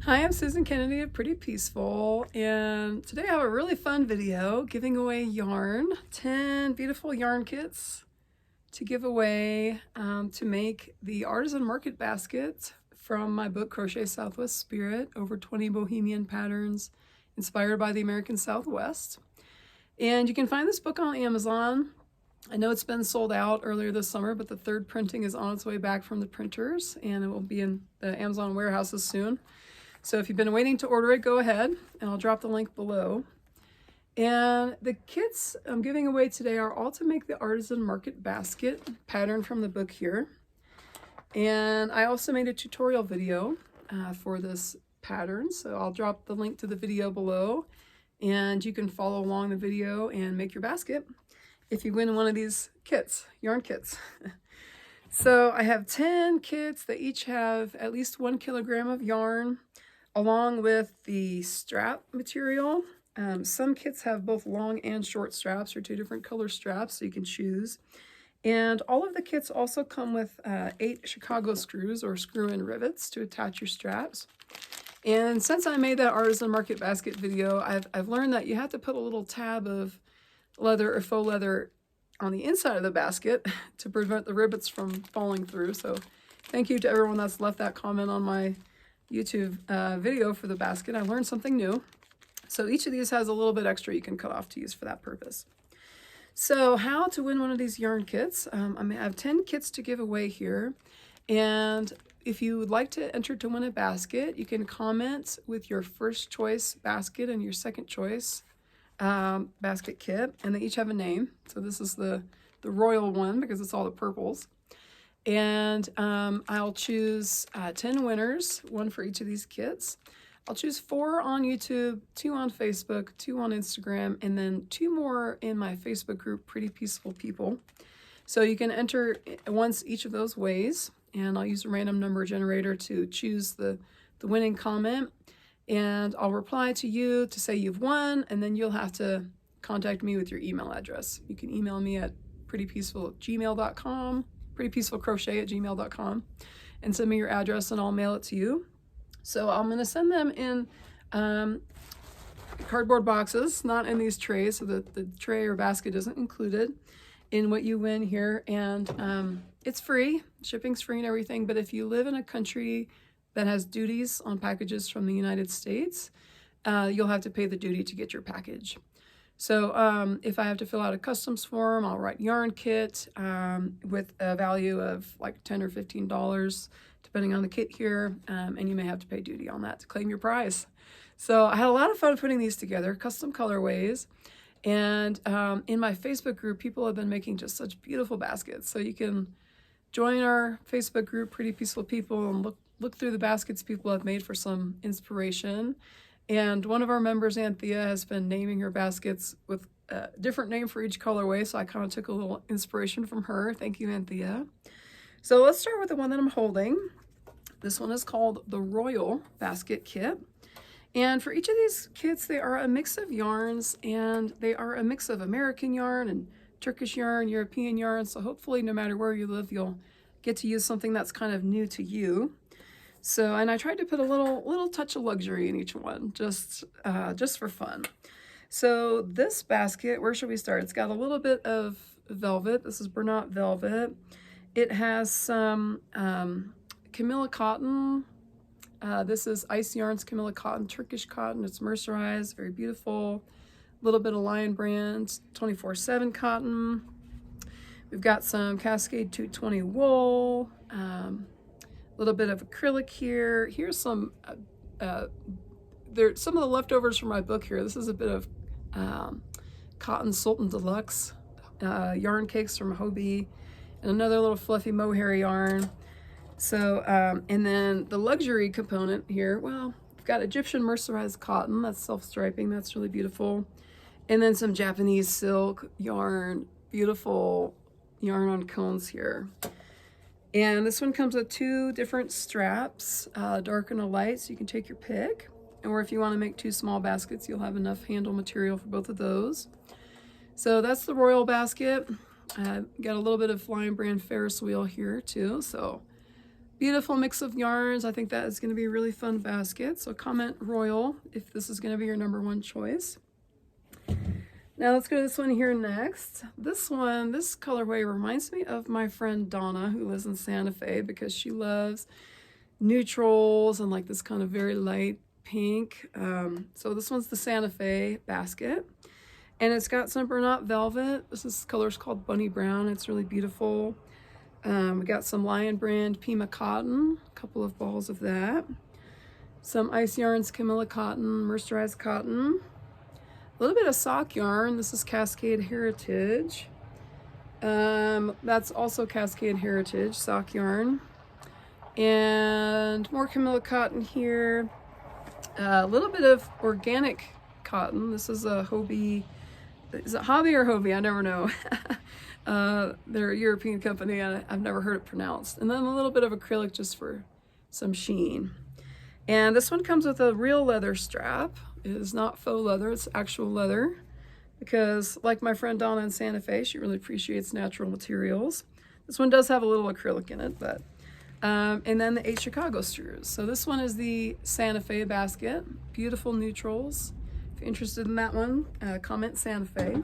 Hi, I'm Susan Kennedy of Pretty Peaceful, and today I have a really fun video giving away yarn, 10 beautiful yarn kits to give away to make the Artisan Market Basket from my book, Crochet Southwest Spirit, over 20 Bohemian Patterns Inspired by the American Southwest. And you can find this book on Amazon. I know it's been sold out earlier this summer, but the third printing is on its way back from the printers, and it will be in the Amazon warehouses soon. So if you've been waiting to order it, go ahead, and I'll drop the link below. And the kits I'm giving away today are all to make the Artisan Market Basket pattern from the book here. And I also made a tutorial video for this pattern, so I'll drop the link to the video below, and you can follow along the video and make your basket if you win one of these kits, yarn kits. So I have 10 kits that each have at least 1 kilogram of yarn, along with the strap material. Some kits have both long and short straps, or 2 different color straps, so you can choose. And all of the kits also come with 8 Chicago screws, or screw-in rivets, to attach your straps. And since I made that Artisan Market Basket video, I've learned that you have to put a little tab of leather or faux leather on the inside of the basket to prevent the rivets from falling through. So thank you to everyone that's left that comment on my YouTube video for the basket. I learned something new. So each of these has a little bit extra you can cut off to use for that purpose. So how to win one of these yarn kits? I have 10 kits to give away here. And if you would like to enter to win a basket, you can comment with your first choice basket and your second choice basket kit, and they each have a name. So this is the royal one because it's all the purples. And I'll choose 10 winners, 1 for each of these kits. I'll choose 4 on YouTube, 2 on Facebook, 2 on Instagram, and then 2 more in my Facebook group, Pretty Peaceful People. So you can enter once each of those ways, and I'll use a random number generator to choose the winning comment. And I'll reply to you to say you've won, and then you'll have to contact me with your email address. You can email me at prettypeaceful@gmail.com, prettypeacefulcrochet@gmail.com, and send me your address and I'll mail it to you. So I'm gonna send them in cardboard boxes, not in these trays, so that the tray or basket isn't included in what you win here. And it's free, shipping's free and everything, but if you live in a country that has duties on packages from the United States, you'll have to pay the duty to get your package. So if I have to fill out a customs form, I'll write yarn kit with a value of like $10 or $15, depending on the kit here, and you may have to pay duty on that to claim your prize. So I had a lot of fun putting these together, custom colorways, and in my Facebook group, people have been making just such beautiful baskets. So you can join our Facebook group, Pretty Peaceful People, and look through the baskets people have made for some inspiration. And one of our members, Anthea, has been naming her baskets with a different name for each colorway, so I kind of took a little inspiration from her. Thank you, Anthea. So let's start with the one that I'm holding. This one is called the Royal Basket Kit. And for each of these kits, they are a mix of yarns, and they are a mix of American yarn and Turkish yarn, European yarn. So hopefully, no matter where you live, you'll get to use something that's kind of new to you. So, and I tried to put a little touch of luxury in each one, just for fun. So this basket, where should we start? It's got a little bit of velvet. This is Bernat velvet. It has some Camilla cotton. This is Ice Yarns Camilla cotton, Turkish cotton. It's mercerized, very beautiful. A little bit of Lion Brand 24/7 cotton. We've got some Cascade 220 wool. Little bit of acrylic here. Here's some, some of the leftovers from my book here. This is a bit of Cotton Sultan Deluxe yarn cakes from Hobie, and another little fluffy mohair yarn. So, and then the luxury component here, well, we've got Egyptian mercerized cotton, that's self-striping, that's really beautiful. And then some Japanese silk yarn, beautiful yarn on cones here. And this one comes with 2 different straps, dark and a light, so you can take your pick. Or if you want to make 2 small baskets, you'll have enough handle material for both of those. So that's the Royal Basket. Got a little bit of Lion Brand Ferris wheel here too, so Beautiful mix of yarns. I think that is going to be a really fun basket. So comment Royal if this is going to be your #1 choice. Now let's go to this one here next. This one, this colorway reminds me of my friend Donna, who lives in Santa Fe, because she loves neutrals and like this kind of very light pink. So this one's the Santa Fe basket. And it's got some burlap velvet. This color's called Bunny Brown. It's really beautiful. We got some Lion Brand Pima cotton, a couple of balls of that. Some Ice Yarns Camilla cotton, mercerized cotton. A little bit of sock yarn. This is Cascade Heritage. That's also Cascade Heritage, sock yarn. And more Camilla cotton here. A little bit of organic cotton. This is a Hobie. Is it Hobby or Hobie? I never know. They're a European company and I've never heard it pronounced. And then a little bit of acrylic just for some sheen. And this one comes with a real leather strap. It is not faux leather, it's actual leather. Because like my friend Donna in Santa Fe, she really appreciates natural materials. This one does have a little acrylic in it, but and then the 8 Chicago screws. So this one is the Santa Fe basket. Beautiful neutrals. If you're interested in that one, comment Santa Fe.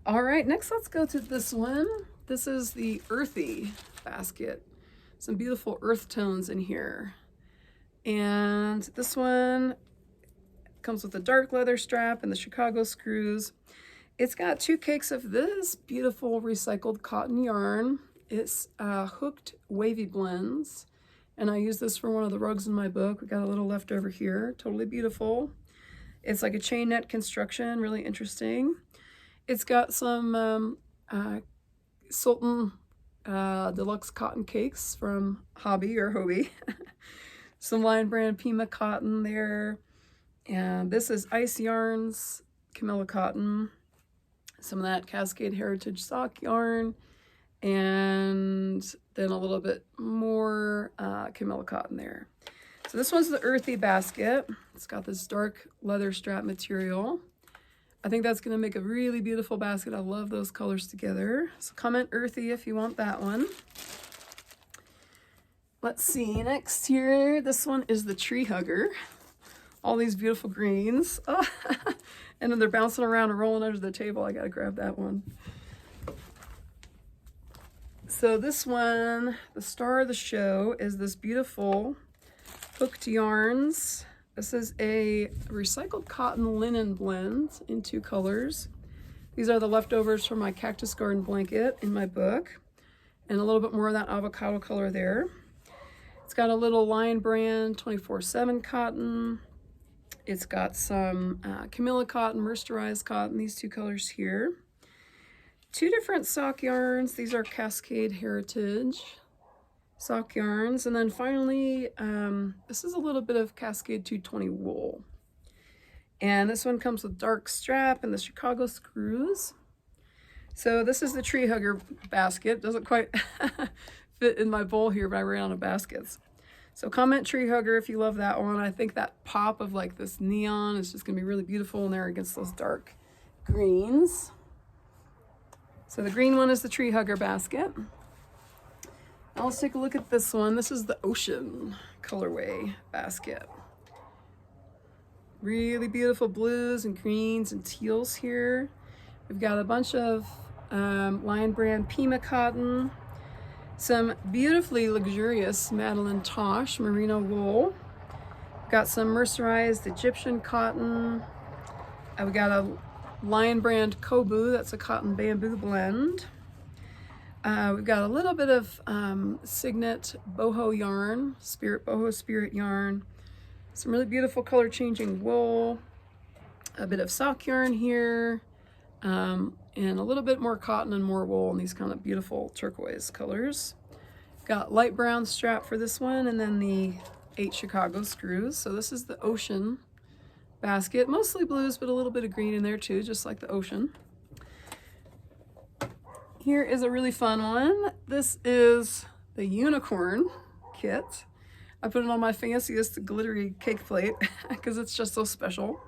All right, next let's go to this one. This is the Earthy basket. Some beautiful earth tones in here. And this one comes with a dark leather strap and the Chicago screws. It's got 2 cakes of this beautiful recycled cotton yarn. It's hooked wavy blends. And I use this for one of the rugs in my book. We got a little left over here. Totally beautiful. It's like a chain net construction, really interesting. It's got some Sultan Deluxe cotton cakes from Hobby or Hobie. Some Lion Brand Pima cotton there. And this is Ice Yarns Camilla cotton. Some of that Cascade Heritage sock yarn. And then a little bit more Camilla cotton there. So this one's the Earthy basket. It's got this dark leather strap material. I think that's going to make a really beautiful basket. I love those colors together. So comment Earthy if you want that one. Let's see, next here, this one is the Treehugger. All these beautiful greens. Oh, and then they're bouncing around and rolling under the table. I gotta grab that one. So this one, the star of the show, is this beautiful hooked yarns. This is a recycled cotton linen blend in 2 colors. These are the leftovers from my cactus garden blanket in my book. And a little bit more of that avocado color there. It's got a little Lion Brand 24/7 cotton. It's got some Camilla cotton, mercerized cotton, these 2 colors here. 2 different sock yarns. These are Cascade Heritage sock yarns. And then finally, this is a little bit of Cascade 220 wool. And this one comes with dark strap and the Chicago screws. So this is the Treehugger basket. Doesn't quite fit in my bowl here, but I ran out of baskets. So comment Treehugger if you love that one. I think that pop of like this neon is just gonna be really beautiful in there against those dark greens. So the green one is the Treehugger basket. Now let's take a look at this one. This is the Ocean colorway basket. Really beautiful blues and greens and teals here. We've got a bunch of Lion Brand Pima cotton, some beautifully luxurious Madeline Tosh merino wool. Got some mercerized Egyptian cotton. We got a Lion Brand Kobu, that's a cotton bamboo blend. We've got a little bit of Signet boho yarn, boho spirit yarn. Some really beautiful color changing wool. A bit of sock yarn here. And a little bit more cotton and more wool in these kind of beautiful turquoise colors. Got light brown strap for this one, and then the 8 Chicago screws. So this is the Ocean basket, mostly blues, but a little bit of green in there too, just like the ocean. Here is a really fun one. This is the Unicorn kit. I put it on my fanciest glittery cake plate because it's just so special.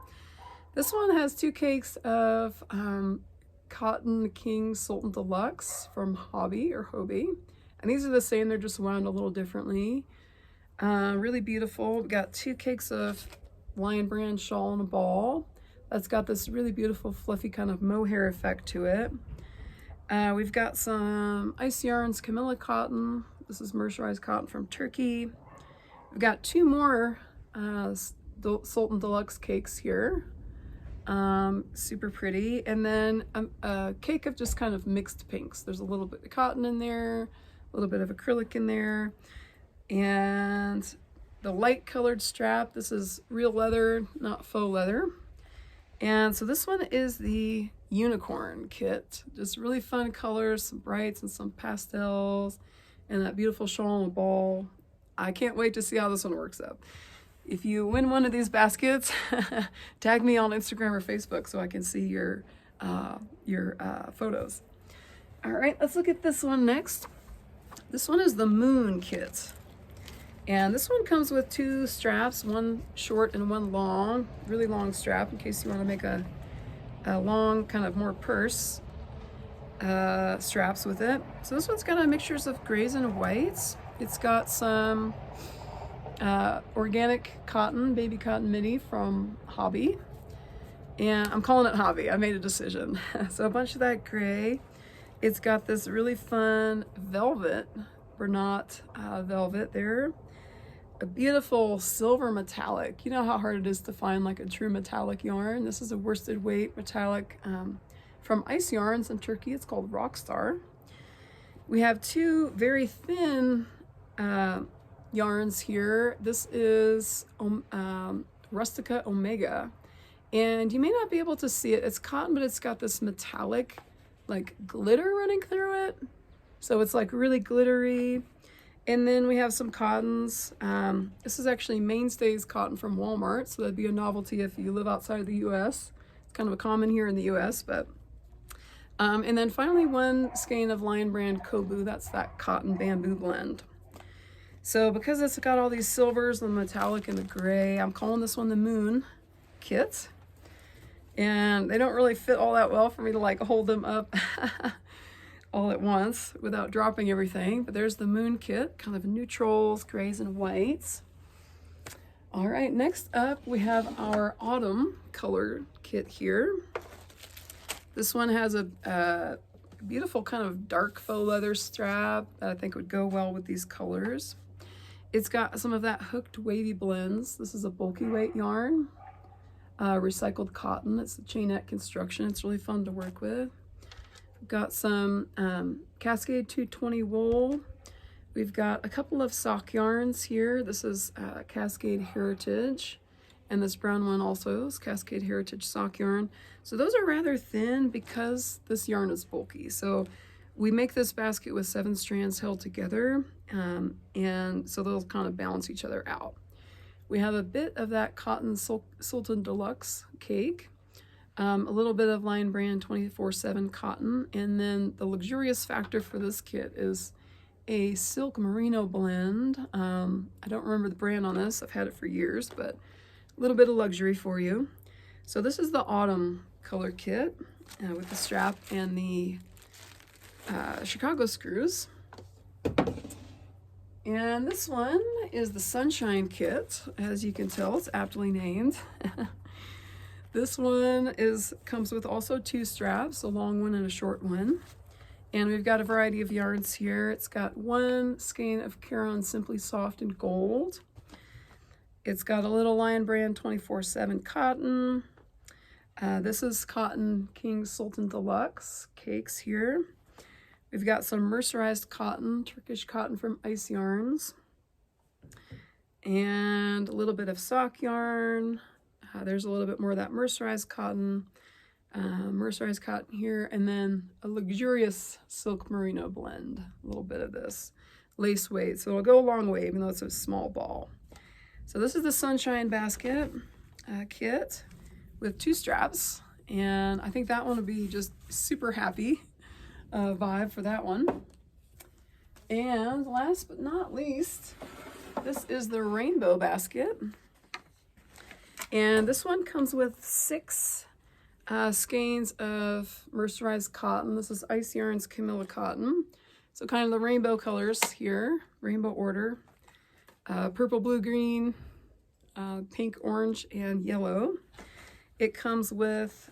This one has 2 cakes of Cotton King Sultan Deluxe from Hobby or Hobie. And these are the same, they're just wound a little differently. Really beautiful. We've got 2 cakes of Lion Brand shawl and a ball. That's got this really beautiful fluffy kind of mohair effect to it. We've got some Ice Yarns Camilla cotton. This is mercerized cotton from Turkey. We've got 2 more Sultan Deluxe cakes here. Super pretty. And then a cake of just kind of mixed pinks. There's a little bit of cotton in there, a little bit of acrylic in there, and the light colored strap. This is real leather, not faux leather. And so this one is the unicorn kit. Just really fun colors, some brights and some pastels, and that beautiful shawl and ball. I can't wait to see how this one works out. If you win one of these baskets, tag me on Instagram or Facebook so I can see your photos. All right, let's look at this one next. This one is the Moon kit. And this one comes with 2 straps, one short and one long, really long strap in case you want to make a long kind of more purse straps with it. So this one's got a mixtures of grays and whites. It's got some organic cotton, baby cotton midi from Hobby. And I'm calling it Hobby, I made a decision. So a bunch of that gray. It's got this really fun velvet, Bernat velvet there. A beautiful silver metallic. You know how hard it is to find like a true metallic yarn. This is a worsted weight metallic from Ice Yarns in Turkey. It's called Rockstar. We have 2 very thin yarns here. This is Rustica Omega, and you may not be able to see it. It's cotton, but it's got this metallic like glitter running through it, so it's like really glittery. And then we have some cottons. This is actually Mainstays cotton from Walmart, so that'd be a novelty if you live outside of the US. It's kind of a common here in the US, but and then finally 1 skein of Lion Brand Kobu. That's that cotton bamboo blend. So because it's got all these silvers, the metallic and the gray, I'm calling this one the Moon kit. And they don't really fit all that well for me to like hold them up all at once without dropping everything. But there's the Moon kit, kind of neutrals, grays and whites. All right, next up we have our autumn color kit here. This one has a beautiful kind of dark faux leather strap that I think would go well with these colors. It's got some of that hooked wavy blends. This is a bulky weight yarn, recycled cotton. It's a chainette construction. It's really fun to work with. We've got some Cascade 220 wool. We've got a couple of sock yarns here. This is Cascade Heritage, and this brown one also is Cascade Heritage sock yarn. So those are rather thin because this yarn is bulky. So we make this basket with 7 strands held together, and so they'll kind of balance each other out. We have a bit of that cotton Sultan Deluxe cake, a little bit of Lion Brand 24/7 cotton, and then the luxurious factor for this kit is a silk merino blend. I don't remember the brand on this. I've had it for years, but a little bit of luxury for you. So this is the autumn color kit with the strap and the Chicago screws. And this one is the Sunshine kit. As you can tell, it's aptly named. This one comes with also 2 straps, a long one and a short one. And we've got a variety of yarns here. It's got 1 skein of Caron Simply Soft in gold. It's got a little Lion Brand 24/7 cotton. This is Cotton King Sultan Deluxe cakes here. We've got some mercerized cotton, Turkish cotton from Ice Yarns. And a little bit of sock yarn. There's a little bit more of that mercerized cotton here, and then a luxurious silk merino blend, a little bit of this lace weight, so it'll go a long way even though it's a small ball. So this is the Sunshine Basket kit with 2 straps, and I think that one will be just super happy vibe for that one. And last but not least, this is the Rainbow Basket, and this one comes with 6 skeins of mercerized cotton. This is Ice Yarns Camilla cotton. So kind of the rainbow colors here, rainbow order, purple, blue, green, pink, orange, and yellow. It comes with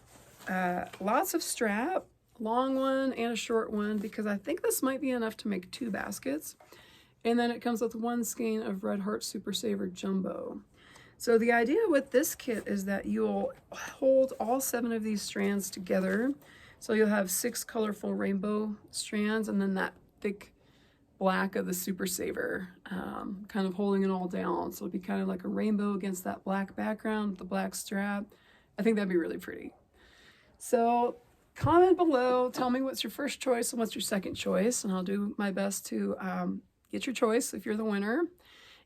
lots of strap, long one and a short one, because I think this might be enough to make 2 baskets. And then it comes with 1 skein of Red Heart Super Saver Jumbo. So the idea with this kit is that you'll hold all 7 of these strands together. So you'll have 6 colorful rainbow strands and then that thick black of the Super Saver, kind of holding it all down. So it'll be kind of like a rainbow against that black background with the black strap. I think that'd be really pretty. So comment below, tell me what's your first choice and what's your second choice, and I'll do my best to get your choice if you're the winner.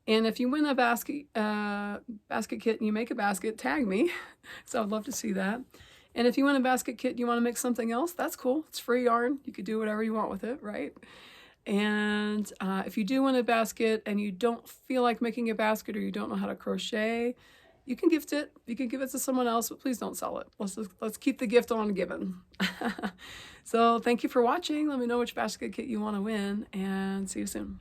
And if you win a basket kit and you make a basket, tag me. So I'd love to see that. And if you win a basket kit and you want to make something else, that's cool. It's free yarn. You could do whatever you want with it, right? And if you do win a basket and you don't feel like making a basket or you don't know how to crochet, you can gift it. You can give it to someone else, but please don't sell it. Let's keep the gift on giving. So thank you for watching. Let me know which basket kit you want to win, and see you soon.